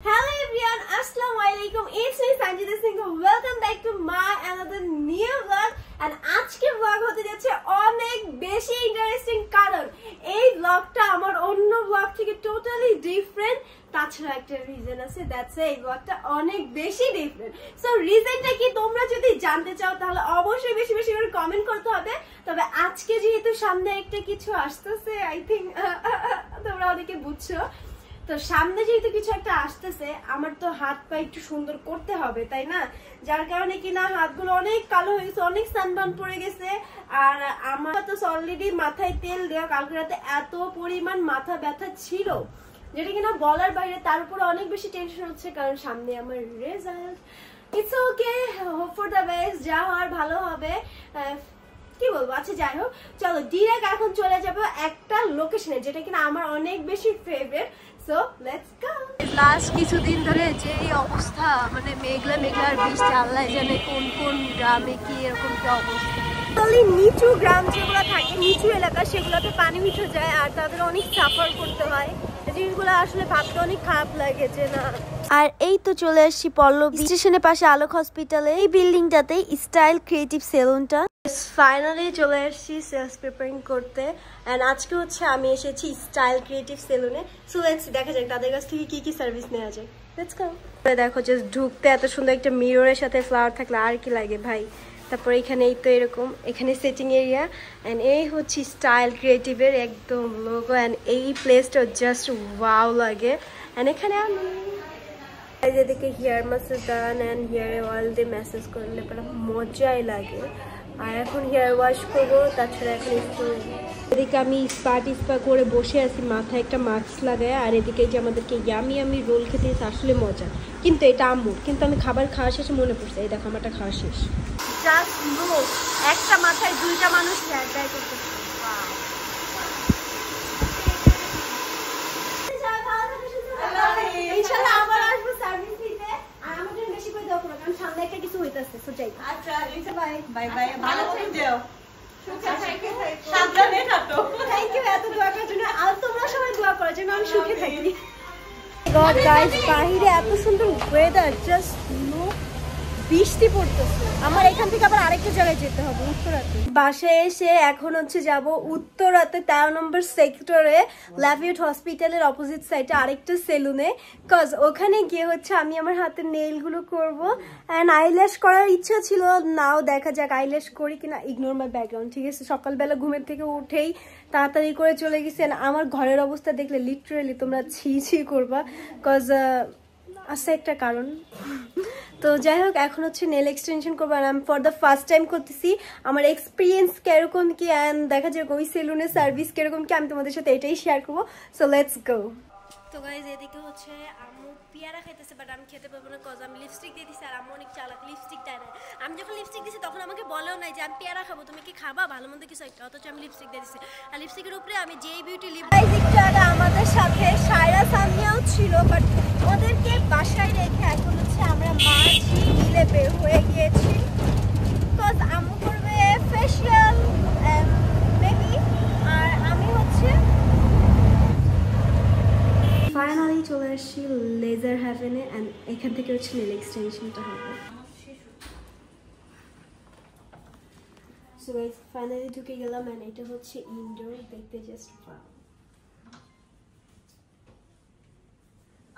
Hello everyone, Assalamualaikum. It's me Sanjita Singh. Welcome back to my another new vlog. And আজকের vlog হতে যাচ্ছে অনেক বেশি interesting কারণ এই vlogটা আমার অন্য vlog থেকে টোটালি ডিফারেন্ট। তাছাড়া একটা রিজন আছে, দ্যাটস এই vlogটা অনেক বেশি ডিফারেন্ট। সো রিজনটা কি তোমরা যদি জানতে চাও তাহলে অবশ্যই বেশি বেশি করে কমেন্ট করতে হবে। তবে আজকে যেহেতু সামনে একটা কিছু আসতেছে, আই থিংক তোমরা অনেকে বুঝছো। তো সামনে যেহেতু কিছু একটা আসতেছে, আমার তো হাত পা একটু সুন্দর করতে হবে, তাই না? যার কারণে কিনা হাতগুলো অনেক কালো হয়ে গেছে, অনেক সানবার্ন পড়ে গেছে। আর আমার তো অলরেডি মাথায় তেল দেওয়া, কালকে রাতে এত পরিমাণ মাথা ব্যথা ছিল যেটা কিনা বলার বাইরে। তার উপরে অনেক বেশি টেনশন হচ্ছে কারণ সামনে আমার result. It's okay, hope for the best, যা হওয়ার ভালো হবে। কি বলবো, আচ্ছা যাই হোক, চলো ডিরেক্ট এখন চলে যাবো একটা লোকেশনে যেটা কিনা আমার অনেক বেশি favourite. So let's go. Last কিছুদিন ধরে যে এই অবস্থা, মানে মেঘলা মেঘলার বৃষ্টি, আল্লাহ জানে কোন কোন গ্রামে কি এরকম কি অবস্থা। নিচু গ্রাম যেগুলো থাকে, নিচু এলাকা, সেগুলোতে পানি উঠে যায় আর তাদের অনেক সাফার করতে হয়। জিনিসগুলো আসলে ভাবতে অনেক খারাপ লাগে যে না। আর এই তো চলে আসছি পল্লবী স্টেশনের পাশে আলোক হসপিটালে, এই বিল্ডিংটাতে স্টাইল ক্রিয়েটিভ সেলুনটা। ফাইনালি চলে আসছি সেলস প্রিপারিং করতে। এন্ড আজকে হচ্ছে আমি এসেছি স্টাইল ক্রিয়েটিভ সেলুনে। সো লেটস দেখা যাক তাদের কাছ থেকে কি কি সার্ভিস নেওয়া যায়। Let's go. দেখো জাস্ট ঢুকতে এত সুন্দর একটা মিররের সাথে ফ্লাওয়ার থাকলে আর কি লাগে ভাই। তারপর এখানে এই তো এরকম, এখানে সেটিং এরিয়া। অ্যান্ড এই হচ্ছে স্টাইল ক্রিয়েটিভের একদম লোগো। অ্যান্ড এই প্লেসটা জাস্ট ওয়াও লাগে। অ্যান্ড এখানে আমি যেদিকে হেয়ার ম্যাসেজ দেন অ্যান্ড হেয়ারে অয়েল দিয়ে ম্যাসেজ করলে পরে মজাই লাগে। আর এখন হেয়ার ওয়াশ করবো, তাছাড়া এখন একটু এদিকে আমি স্পা করে বসে আছি, মাথায় একটা মাস্ক লাগায়। আর এদিকে যে আমাদেরকে ইয়ামি রোল খেতে আসলে মজা, কিন্তু এটা আম্মুর। কিন্তু আমি খাবার খাওয়া শেষে মনে পড়ছে, এই দেখো আমারটা খাওয়া শেষ। জাস্ট লুক, একটা মাথায় দুইটা মানুষ হেয়ার ড্রাই করতেছে। ইনশাআল্লাহ আবার আসবো সার্ভিস দিতে। আর আমাদের বেশি করে দাও কারণ সামনে একটা কিছু হইতাছে। সো যাই। আচ্ছা বাই বাই বাই, ভালো করে যাও। সাবধানে থাকো। থ্যাংক ইউ এত দোয়া করার জন্য। আর তোমরা সবাই দোয়া করো যেন আমি সুখে থাকি। গড গাইস, বাইরে এত সুন্দর ওয়েদার, জাস্ট লুক। বৃষ্টি পড়তেছে। আমার এখান থেকে আবার আরেকটা জায়গায় যেতে হবে, উত্তরাতে। বাসায় এসে এখন হচ্ছে যাব উত্তরাতে 13 নম্বর সেক্টরে ল্যাভিউড হসপিটালের অপোজিট সাইডে আরেকটা সেলুনে। কজ ওখানে গিয়ে হচ্ছে আমি আমার হাতের নেইলগুলো করব। অ্যান্ড আইল্যাশ করার ইচ্ছা ছিল, নাও দেখা যাক আইল্যাশ করি কিনা। ইগনোর মাই ব্যাকগ্রাউন্ড, ঠিক আছে? সকালবেলা ঘুমের থেকে উঠেই তাড়াতাড়ি করে চলে গেছি। আমার ঘরের অবস্থা দেখলে লিটারেলি তোমরা ছি করবা। কজ আছে একটা কারণ। তো যাই হোক, এখন হচ্ছে নেল এক্সটেনশন করবো। আর আমি ফর দ্য ফার্স্ট টাইম করতেছি। আমার এক্সপিরিয়েন্স কিরকম কি অ্যান্ড দেখা যাক ওই সেলুনের সার্ভিস কিরকম কি, আমি তোমাদের সাথে এটাই শেয়ার করবো। So let's go. তো গাইজ এদিকে হচ্ছে আম্মু পেয়ারা খাইতেছে, বাট আমি খেতে পারবো না কজ আমি লিপস্টিক দিয়ে দিচ্ছি। আর আম্মু অনেক চালাক, লিপস্টিক দেয় না। আমি যখন লিপস্টিক দিচ্ছি তখন আমাকে বলেও নাই যে আমি পেয়ারা খাবো, তুমি কি খাবা, ভালো মন্দ কিছু একটা। অথচ আমি লিপস্টিক দিয়ে দিচ্ছি। আর লিপস্টিকের উপরে আমি যেই বিউটি লিপ। আমাদের সাথে সায়রা সামিয়াও ছিল, বাট ওদেরকে বাসায় রেখে এখন হচ্ছে আমরা মাঝি মিলে বের হয়ে গিয়েছি। কজ আম্মু করবে ফেশিয়াল বেবি, আর আমি হচ্ছে ফাইনালি চলে আসছি লেজার হ্যাভেনে। অ্যান্ড এখান থেকে হচ্ছে নেল এক্সটেনশনটা হবে। সো গাইস ফাইনালি ঢুকে গেলাম। অ্যান্ড এটা হচ্ছে ইনডোর, দেখতে জাস্ট ওয়াও।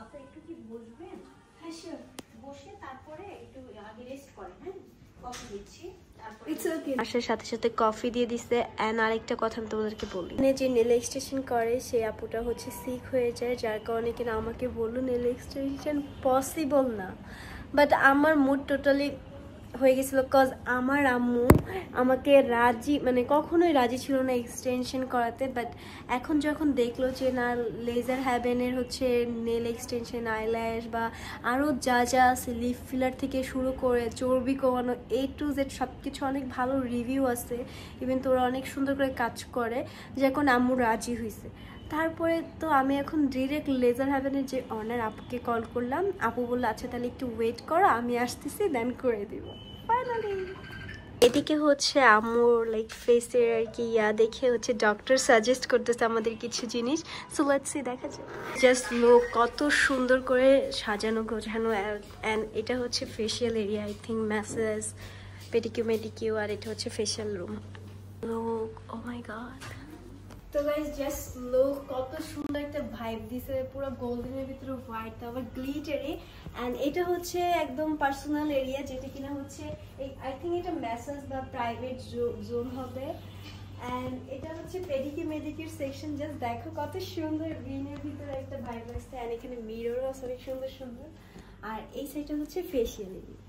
আপনি একটু কি বসবেন? হ্যাঁ শিওর, বসে তারপরে একটু আগে রেস্ট করেন। হ্যাঁ, কফি দিচ্ছি। আসার সাথে সাথে কফি দিয়ে দিচ্ছে। অ্যান্ড আরেকটা কথা আমি তোমাদেরকে বলি, যে নেল এক্সটেনশন করে সেই আপুটা হচ্ছে সিক হয়ে যায়, যার কারণে কিনা আমাকে বললো নেল এক্সটেনশন পসিবল না। বাট আমার মুড টোটালি হয়ে গেছিলো। কজ আমার আম্মু আমাকে মানে কখনোই রাজি ছিল না এক্সটেনশন করাতে। বাট এখন যখন দেখলো যে না লেজার হ্যাভেনের হচ্ছে নেল এক্সটেনশন, আইল্যাশ বা আরও যা যা আছে, লিপ ফিলার থেকে শুরু করে চর্বি কমানো, A to Z সব কিছু অনেক ভালো রিভিউ আছে। ইভেন তো ওরা অনেক সুন্দর করে কাজ করে, যখন আম্মু রাজি হয়েছে। তারপরে তো আমি এখন ডিরেক্ট লেজার হ্যাভেনের যে অনার আপুকে কল করলাম। আপু বললো আচ্ছা তাহলে একটু ওয়েট করো, আমি আসতেছি, দেন করে দিব। ফাইনালি এদিকে হচ্ছে আম্মুর লাইক ফেসের আর কি দেখে হচ্ছে ডক্টর সাজেস্ট করতেছে আমাদের কিছু জিনিস। সো লেটস সি, দেখা যাক। জাস্ট লুক কত সুন্দর করে সাজানো গোছানো। অ্যান্ড এটা হচ্ছে facial area, I think massage, pedicure মেডিকিউ, আর এটা হচ্ছে facial room. Look, oh my god. তো গাইস জাস্ট লুক কত সুন্দর একটা ভাইব দিছে, পুরো গোল্ডেনের ভিতরে হোয়াইট, আবার গ্লিটারি। এন্ড এটা হচ্ছে একদম পার্সোনাল এরিয়া, যেটা কিনা হচ্ছে আই থিঙ্ক এটা ম্যাসাজ বা প্রাইভেট জোন হবে। এন্ড এটা হচ্ছে পেডিকিউর মেডিকিউর সেকশন। জাস্ট দেখো কত সুন্দর গ্রিনের ভিতরে একটা ভাইব আসছে। এন্ড এখানে মিররও আছে অনেক সুন্দর সুন্দর। আর এই সাইডটা হচ্ছে ফেশিয়াল এরিয়া।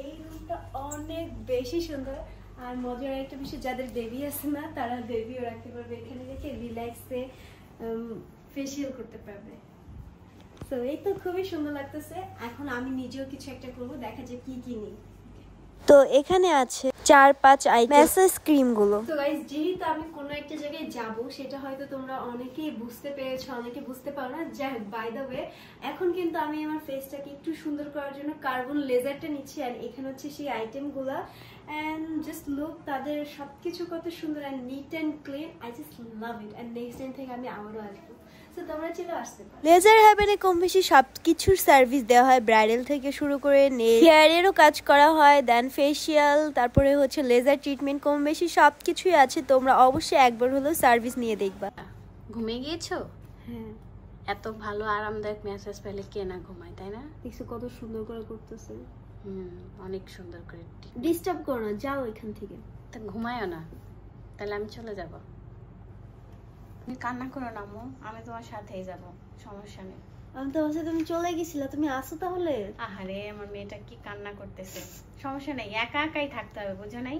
এই রুমটা অনেক বেশি সুন্দর। আর মজার একটা বিষয়, যাদের বেবি আছে না তারা বেবিও রাখতে পারবে এখানে, রেখে রিল্যাক্সে ফেশিয়াল করতে পারবে। তো এই তো খুবই সুন্দর লাগতেছে। এখন আমি নিজেও কিছু একটা করবো, দেখা যায় কি কি নিই। তো এখানে আছে 4-5 আইটেম ম্যাসাজ ক্রিম গুলো। তো গাইস যেহেতু আমি কোনো একটা জায়গায় যাব, সেটা হয়তো তোমরা অনেকেই বুঝতে পেরেছো, অনেকে বুঝতে পারো না। যাই হোক, বাই দ্য ওয়ে, এখন কিন্তু আমি আমার ফেসটাকে একটু সুন্দর করার জন্য কার্বন লেজারটা নিচ্ছি। আর এখানে হচ্ছে সেই আইটেম গুলা। এন্ড জাস্ট লুক, তাদের সবকিছু কত সুন্দর and neat and clean. I just love it. And next time থেকে আমি আবারও আসবো। লেজার হ্যাভেনে কম বেশি সবকিছুর সার্ভিস দেওয়া হয়, ব্রাইডাল থেকে শুরু করে হেয়ারেরও কাজ করা হয়, দেন ফেশিয়াল, তারপরে হচ্ছে লেজার ট্রিটমেন্ট, কম বেশি সবকিছুই আছে। তোমরা অবশ্যই একবার হলেও সার্ভিস নিয়ে দেখবা। ঘুমিয়ে গিয়েছো? হ্যাঁ। এত ভালো আরামদায়ক মেসেজ পেলে কে না ঘুমায়, তাই না? দেখছো কত সুন্দর করে করতেছে। অনেক সুন্দর করে। ডিস্টার্ব করো না, যাও এখান থেকে। তা ঘুমায়ও না, তাহলে আমি চলে যাব। তুমি কান্না করো না আম্মু, আমি তোমার সাথেই যাব, সমস্যা নেই। আমি তো ভাবছি তুমি চলে গেছিলা, তুমি আসো তাহলে। আহারে আমার মেয়েটা কি কান্না করতেছে। সমস্যা নেই, একা একাই থাকতে হবে, বুঝো নাই?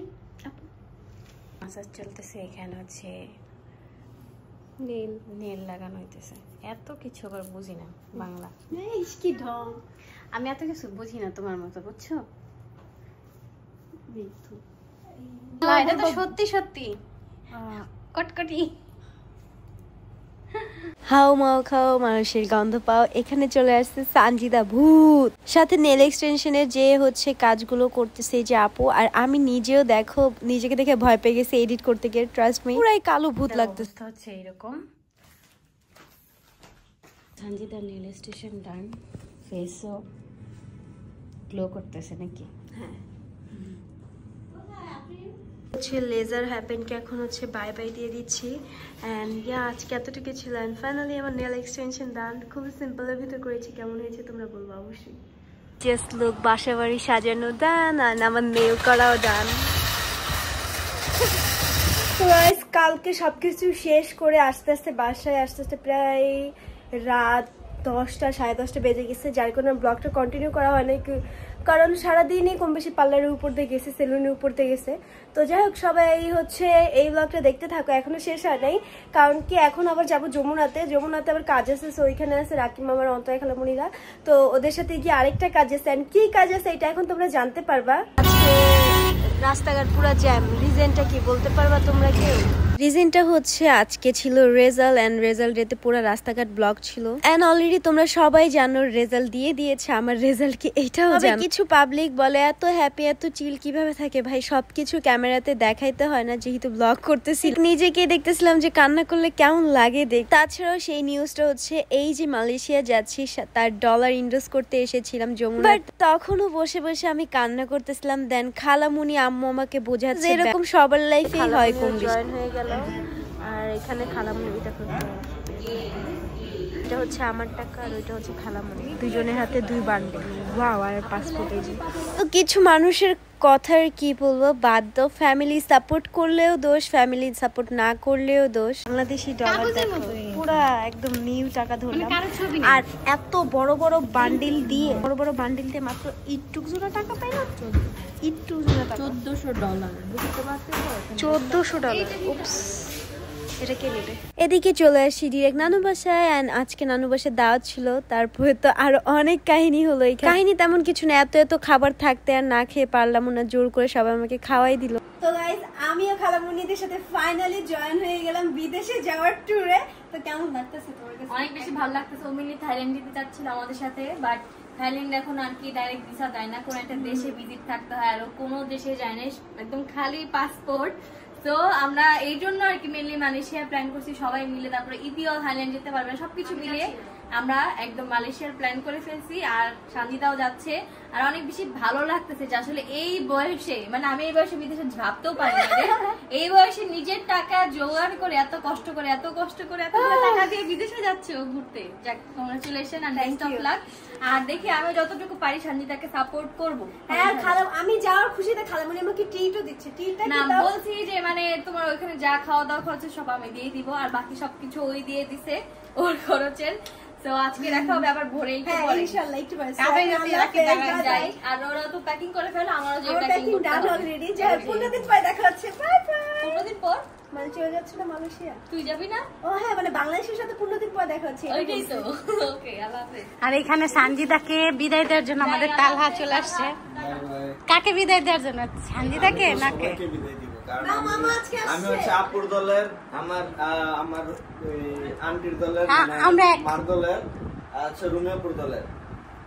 মাসাজ চলতেছে, এখানে হচ্ছে নেল লাগানো হইতেছে। এত কিছু আবার বুঝি না বাংলা। কি ঢং, আমি এত কিছু বুঝি না তোমার মতো, বুঝছো? এটা তো সত্যি সত্যি কটকটি। হাও মাও খাও, মানুষের গন্ধ পাও। এখানে চলে আসছে সানজিদা ভূত, সাথে নেল এক্সটেনশনের যে হচ্ছে কাজগুলো করতেছে যে আপু। আর আমি নিজেও দেখো, নিজেকে দেখে ভয় পেয়ে গেছি এডিট করতে গিয়ে। ট্রাস্ট মি, পুরাই কালো ভূত লাগতেছে। হচ্ছে এরকম সানজিদা নেল এক্সটেনশন ডান, ফেসও গ্লো করতেছে নাকি? হ্যাঁ, হচ্ছে লেজার হ্যাপেনকে এখন হচ্ছে বাই বাই দিয়ে দিচ্ছি। অ্যান্ড আজকে এতটুকু ছিল। অ্যান্ড ফাইনালি আমার নেল এক্সটেনশন ডান। খুবই সিম্পলের ভিতর করেছি, কেমন হয়েছে তোমরা বলবো অবশ্যই। জাস্ট লুক, বাসা বাড়ি সাজানো ডান, আর আমার নেল করাও ডান। কালকে সবকিছু শেষ করে আস্তে আস্তে বাসায় আসতে আসতে প্রায় রাত 10টা 10:30 বেজে গেছে, যার কারণে ব্লগটা কন্টিনিউ করা হয় না, কারণ সারাদিনই কম বেশি পার্লারের উপর দিয়ে গেছে, সেলুনের উপর দিয়ে গেছে। তো যাই হোক, সবাই হচ্ছে এই ব্লগটা দেখতে থাকো, এখনো শেষ হয় নাই। কারণ কি এখন আবার যাবো যমুনাতে আবার কাজ আছে। সো ওইখানে আছে রাকিব মামার, অন্তরা খালামণিরা। তো ওদের সাথে গিয়ে আরেকটা কাজ আছে। অ্যান্ড কি কাজ আছে এটা এখন তোমরা জানতে পারবা। আজকে রাস্তাঘাট পুরো জ্যাম, রিজনটা কি বলতে পারবা তোমরা কেউ? রিজনটা হচ্ছে আজকে ছিল রেজাল্ট, এন্ড রেজাল্ট ডেতে পুরো রাস্তাঘাট ব্লক ছিল। এন্ড অলরেডি তোমরা সবাই জানো রেজাল্ট দিয়ে দিয়েছে। আমার রেজাল্ট কি এটাও জানো। কিছু পাবলিক বলে এত হ্যাপি এত চিল কিভাবে থাকে ভাই, সবকিছু ক্যামেরাতে দেখাইতে হয় না, যেহেতু ব্লগ করতেছি। নিজেকে দেখতেছিলাম যে কান্না করলে কেমন লাগে দেখ। তাছাড়াও সেই নিউজটা হচ্ছে এই যে মালয়েশিয়া যাচ্ছি, তার ডলার ইনভেস্ট করতে এসেছিলাম যমুনা। বাট তখনও বসে বসে আমি কান্না করতেছিলাম। দেন খালামুনি আম্মু আমাকে বোঝাচ্ছে এরকম সবার লাইফেই হয়। কম জয়েন হয়ে গেল। আর এখানে খালামুনি, এটা হচ্ছে আমার টাকা আর ওইটা হচ্ছে খালামুনি, দুজনের হাতে 2 বান্ডেল। ওয়াও, আর পাসপোর্ট। এই যে তো কিছু মানুষের কথার কি বলবো, বাদ দাও। ফ্যামিলি সাপোর্ট করলেও দোষ, ফ্যামিলি সাপোর্ট না করলেও দোষ। বাংলাদেশি ডলার দেখো, পুরা একদম নিউ টাকা ধরলাম। আর এত বড় বড় বান্ডিল দিয়ে মাত্র ইটুক জোড়া টাকা পাই না, ইটুক জোড়া টাকা। $1400 বুঝতে পারছো? $1400। উপস, এটা কে নেবে? এদিকে চলে আসি ডিরেক্ট নানু বাসায়। এন্ড আজকে নানু বাসায় দাওয়াত ছিল। তারপরে তো আরো অনেক কাহিনী হলো। কাহিনী তেমন কিছু না, এত খাবার থাকতে আর না খেয়ে পারলাম না, জোর করে সবাই আমাকে খাওয়াই দিল। তো গাইস, আমিও খালামুনিদের সাথে ফাইনালি জয়েন হয়ে গেলাম বিদেশে যাওয়ার ট্যুরে। তো কেমন লাগতেছে তোমার কাছে? অনেক বেশি ভালো লাগতেছে। ও মিলি থাইল্যান্ড যেতে চাচ্ছিল আমাদের সাথে, বাট থাইল্যান্ড এখন আর কি ডাইরেক্ট ভিসা দেয় না, কোন একটা দেশে ভিজিট থাকতে হয়, আর কোনো দেশে যায় না, একদম খালি পাসপোর্ট। তো আমরা এই জন্য আর কি মেনলি মালয়েশিয়া প্ল্যান করছি সবাই মিলে, তারপরে ইতিও থাইল্যান্ড যেতে পারবে, সবকিছু মিলিয়ে আমরা একদম মালয়েশিয়ার প্ল্যান করে ফেলছি। আর সানজিদাও যাচ্ছে, আর অনেক বেশি ভালো লাগতেছে যে আসলে এই বয়সে, মানে আমি এই বয়সে বিদেশে ভাবতেও পারি না রে, এই বয়সে নিজের টাকা জোগাড় করে এত কষ্ট করে এতগুলো টাকা দিয়ে বিদেশে যাচ্ছে ও ঘুরতে। যাক, congratulation and best of luck. আর দেখি আমি যতটুকু পারি সানজিদাকে সাপোর্ট করবো। হ্যাঁ খালাম, আমি যাওয়ার খুশিতে খালামণি আমাকে ট্রিটও দিচ্ছে। ট্রিটটা না কি দাও? বলছি যে মানে তোমার ওইখানে যা খাওয়া দাওয়া খরচ সব আমি দিয়ে দিব, আর বাকি সবকিছু ওই দিয়ে দিছে ওর খরচের। তো আজকে দেখা হবে আবার ভোরে একটু হ্যাঁ পরে। ইনশাআল্লাহ একটু পরে। কাবে So, যদি আমরা রাখি প্যাক দাঁড়ায় যাই। আর ওরা তো প্যাকিং করে ফেলো, আমারও যে আমার প্যাকিং প্যাকিং করতে ডান হবে। অলরেডি। যে 15 দিন পরে দেখা হচ্ছে। Bye bye. 15 দিন পর মানে চলে যাচ্ছে না মালয়েশিয়া? তুই যাবি না? ও হ্যাঁ, মানে বাংলাদেশের সাথে 15 দিন পর দেখা হচ্ছে। ওইটাই তো। ওকে, আল্লাহ হাফেজ। আর এখানে সানজিদাকে বিদায় দেওয়ার জন্য আমাদের তালহা চলে আসছে। কাকে বিদায় দেওয়ার জন্য? সানজিদাকে নাকে? সবাইকে বিদায় দিব, কারণ না, মামা আজকে আমি আসছে। হচ্ছে আপুর দলের, আমার আন্টির দলের, আমরা মার দলের, আচ্ছা রুমিয়াপুর দলের।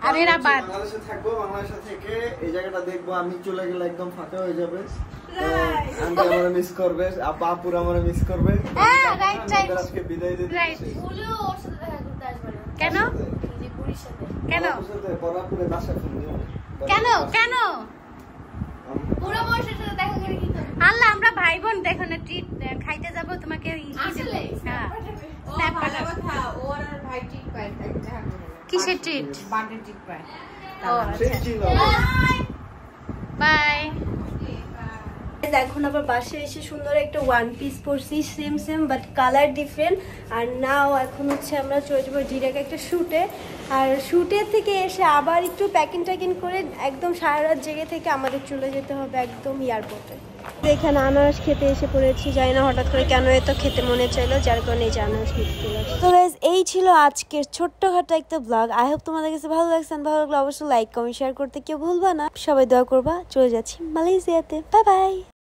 আর এরা আমি বাদ। বাংলাদেশে থাকবো, বাংলাদেশে থেকে এই জায়গাটা দেখবো, আমি চলে গেলে একদম ফাঁকা হয়ে যাবে। Right. আন্টি আমার মিস করবে, আপুর আমার মিস করবে। হ্যাঁ, right, right. আমাদের আজকে বিদায় দিতে Right. দিচ্ছি। বলো ওর সাথে দেখা করতে আসবে না। কেন? যে পুরীর সাথে। কেন? আপুর সাথে বরাপুরে বাসা খুলবে। কেন কেন? পুরো বয়সের সাথে দেখা করে কি করবে? আল্লাহ, আমরা ভাই বোন দেখো না, ট্রিট খাইতে যাবো তোমাকে। আসলে? হ্যাঁ, ও স্ন্যাপ ভালো পাঠাবো। কথা, ওর আর ভাই ঠিক পায়, তাই দেখা করে। কিসের ট্রিট? বার্থডে ঠিক পায়। ও সেই আচ্ছা, ছিল। বাই। এখন আবার বাসায় এসে সুন্দর একটা ওয়ান পিস পরছি, সেম বাট কালার ডিফারেন্ট। আর নাও এখন হচ্ছে আমরা চলে যাবো ডিরেক্ট একটা শুটে। আর শুটের থেকে এসে আবার একটু প্যাকিং করে একদম সারা রাত জেগে থেকে আমাদের চলে যেতে হবে একদম এয়ারপোর্টে। এখানে আনারস খেতে এসে পড়েছি, জানি না হঠাৎ করে কেন এত খেতে মনে চাইলো, যার কারণে এই যে আনারস খেতে চলে আসছি। তো গাইস, এই ছিল আজকের ছোট্টখাটো একটা ব্লগ। আই হোপ তোমাদের কাছে ভালো লাগছে। ভালো লাগলে অবশ্যই লাইক কমেন্ট শেয়ার করতে কেউ ভুলবা না। সবাই দোয়া করবা। চলে যাচ্ছি মালয়েশিয়াতে। Bye bye.